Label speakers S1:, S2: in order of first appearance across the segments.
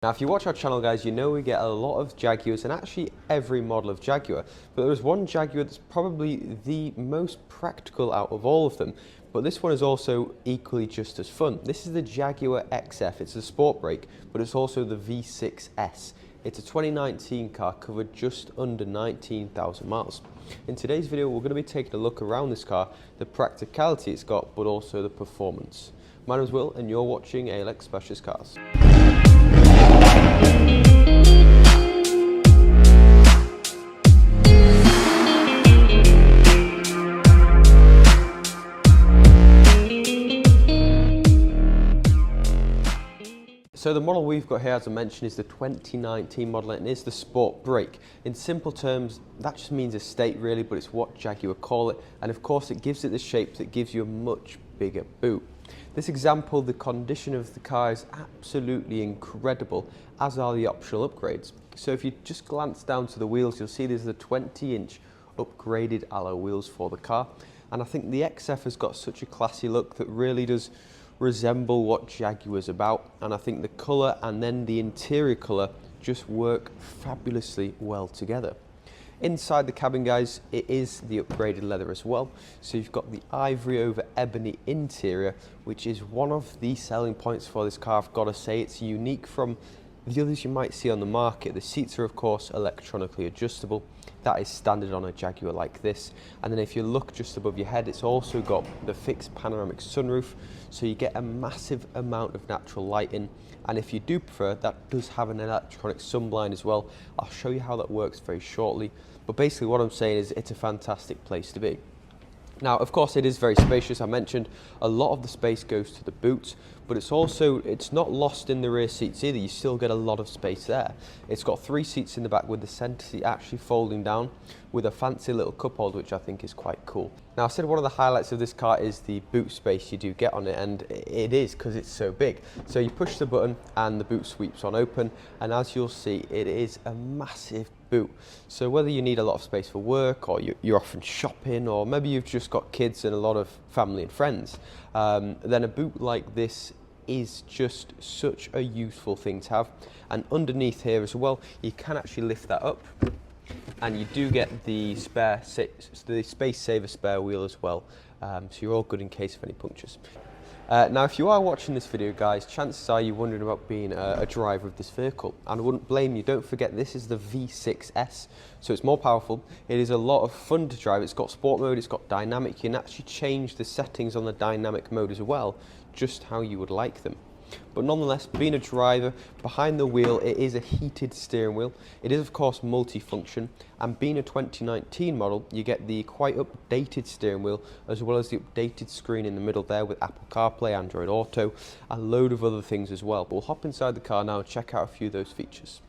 S1: Now, if you watch our channel, guys, you know we get a lot of Jaguars and actually every model of Jaguar. But there is one Jaguar that's probably the most practical out of all of them. But this one is also equally just as fun. This is the Jaguar XF. It's a sport brake, but it's also the V6S. It's a 2019 car covered just under 19,000 miles. In today's video, we're going to be taking a look around this car, the practicality it's got, but also the performance. My name is Will, and you're watching ALX Specialist Cars. So the model we've got here, as I mentioned, is the 2019 model, and it is the sport brake. In simple terms, that just means estate really, but it's what Jaguar call it, and of course it gives it the shape that gives you a much bigger boot. This example, the condition of the car is absolutely incredible, as are the optional upgrades. So if you just glance down to the wheels, you'll see there's the 20-inch upgraded alloy wheels for the car, and I think the XF has got such a classy look that really does resemble what Jaguar's about, and I think the colour and then the interior colour just work fabulously well together. Inside the cabin, guys, it is the upgraded leather as well, so you've got the ivory over ebony interior, which is one of the selling points for this car. I've got to say, it's unique from the others you might see on the market. The seats are of course electronically adjustable. That is standard on a Jaguar like this. And then if you look just above your head, it's also got the fixed panoramic sunroof, so you get a massive amount of natural lighting. And if you do prefer, that does have an electronic sunblind as well. I'll show you how that works very shortly. But basically what I'm saying is it's a fantastic place to be. Now, of course, it is very spacious. I mentioned a lot of the space goes to the boot, but it's not lost in the rear seats either. You still get a lot of space there. It's got 3 seats in the back with the centre seat actually folding down with a fancy little cup holder, which I think is quite cool. Now, I said one of the highlights of this car is the boot space you do get on it, and it is because it's so big. So you push the button and the boot sweeps on open, and as you'll see, it is a massive boot. So whether you need a lot of space for work, or you're often shopping, or maybe you've just got kids and a lot of family and friends, then a boot like this is just such a useful thing to have. And underneath here as well, you can actually lift that up, and you do get the space saver spare wheel as well, so you're all good in case of any punctures. Now, if you are watching this video, guys, chances are you're wondering about being a driver of this vehicle, and I wouldn't blame you. Don't forget, this is the V6S, so it's more powerful. It is a lot of fun to drive. It's got sport mode, it's got dynamic. You can actually change the settings on the dynamic mode as well, just how you would like them. But nonetheless, being a driver, behind the wheel, it is a heated steering wheel. It is of course multi-function, and being a 2019 model, you get the quite updated steering wheel, as well as the updated screen in the middle there with Apple CarPlay, Android Auto, and a load of other things as well. But we'll hop inside the car now and check out a few of those features.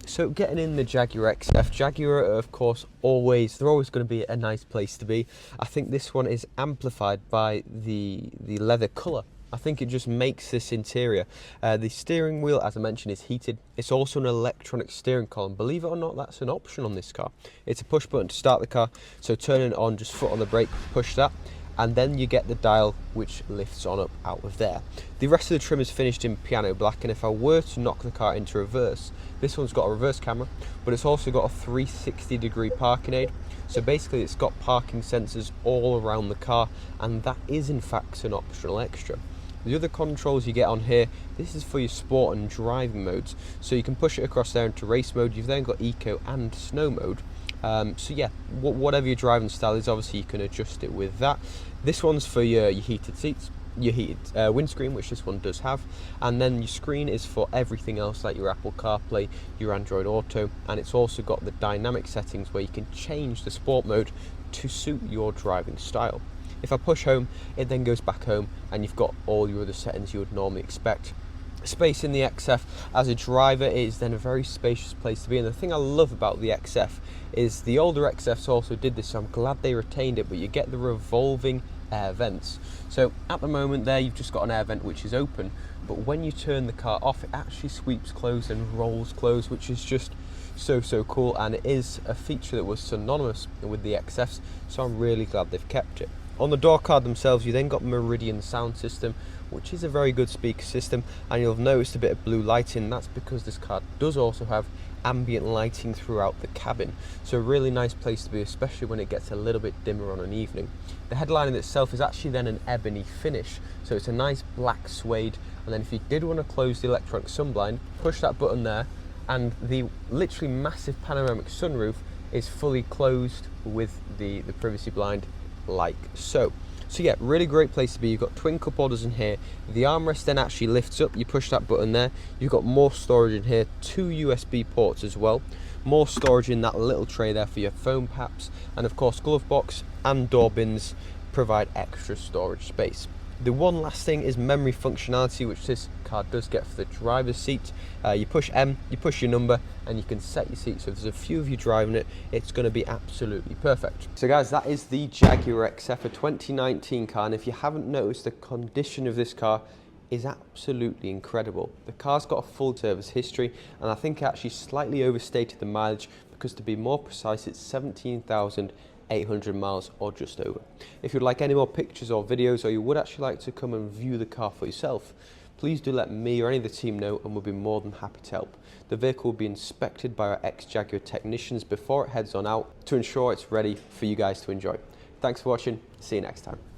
S1: So getting in the Jaguar XF, Jaguar of course they're always going to be a nice place to be. I think this one is amplified by the leather colour. I think it just makes this interior. The steering wheel, as I mentioned, is heated. It's also an electronic steering column. Believe it or not, that's an option on this car. It's a push button to start the car, so turning it on, just foot on the brake, push that, and then you get the dial which lifts on up out of there. The rest of the trim is finished in piano black, and if I were to knock the car into reverse, this one's got a reverse camera, but it's also got a 360-degree parking aid. So basically it's got parking sensors all around the car, and that is in fact an optional extra. The other controls you get on here, this is for your sport and driving modes, so you can push it across there into race mode. You've then got eco and snow mode, so yeah, whatever your driving style is, obviously you can adjust it with that. This one's for your heated seats, your heated windscreen, which this one does have, and then your screen is for everything else like your Apple CarPlay, your Android Auto, and it's also got the dynamic settings where you can change the sport mode to suit your driving style. If I push home, it then goes back home, and you've got all your other settings you would normally expect. Space in the XF, as a driver, is then a very spacious place to be, and the thing I love about the XF is the older XFs also did this, so I'm glad they retained it, but you get the revolving air vents. So at the moment there, you've just got an air vent which is open, but when you turn the car off, it actually sweeps closed and rolls closed, which is just so cool, and it is a feature that was synonymous with the XFs, so I'm really glad they've kept it. On the door card themselves, you then got Meridian sound system, which is a very good speaker system, and you'll have noticed a bit of blue lighting. That's because this car does also have ambient lighting throughout the cabin, so a really nice place to be, especially when it gets a little bit dimmer on an evening. The headlining itself is actually then an ebony finish, so it's a nice black suede, and then if you did want to close the electronic sunblind, push that button there, and the literally massive panoramic sunroof is fully closed with the privacy blind like so. So yeah, really great place to be. You've got twin cup holders in here. The armrest then actually lifts up. You push that button there. You've got more storage in here, 2 USB ports as well. More storage in that little tray there for your phone paps. And of course, glove box and door bins provide extra storage space. The one last thing is memory functionality, which this car does get for the driver's seat. You push M, you push your number, and you can set your seat. So if there's a few of you driving it, it's going to be absolutely perfect. So guys, that is the Jaguar XF, a 2019 car, and if you haven't noticed, the condition of this car is absolutely incredible. The car's got a full service history, and I think it actually slightly overstated the mileage, because to be more precise, it's 17,800 miles or just over. If you'd like any more pictures or videos, or you would actually like to come and view the car for yourself, please do let me or any of the team know, and we'll be more than happy to help. The vehicle will be inspected by our ex-Jaguar technicians before it heads on out to ensure it's ready for you guys to enjoy. Thanks for watching. See you next time.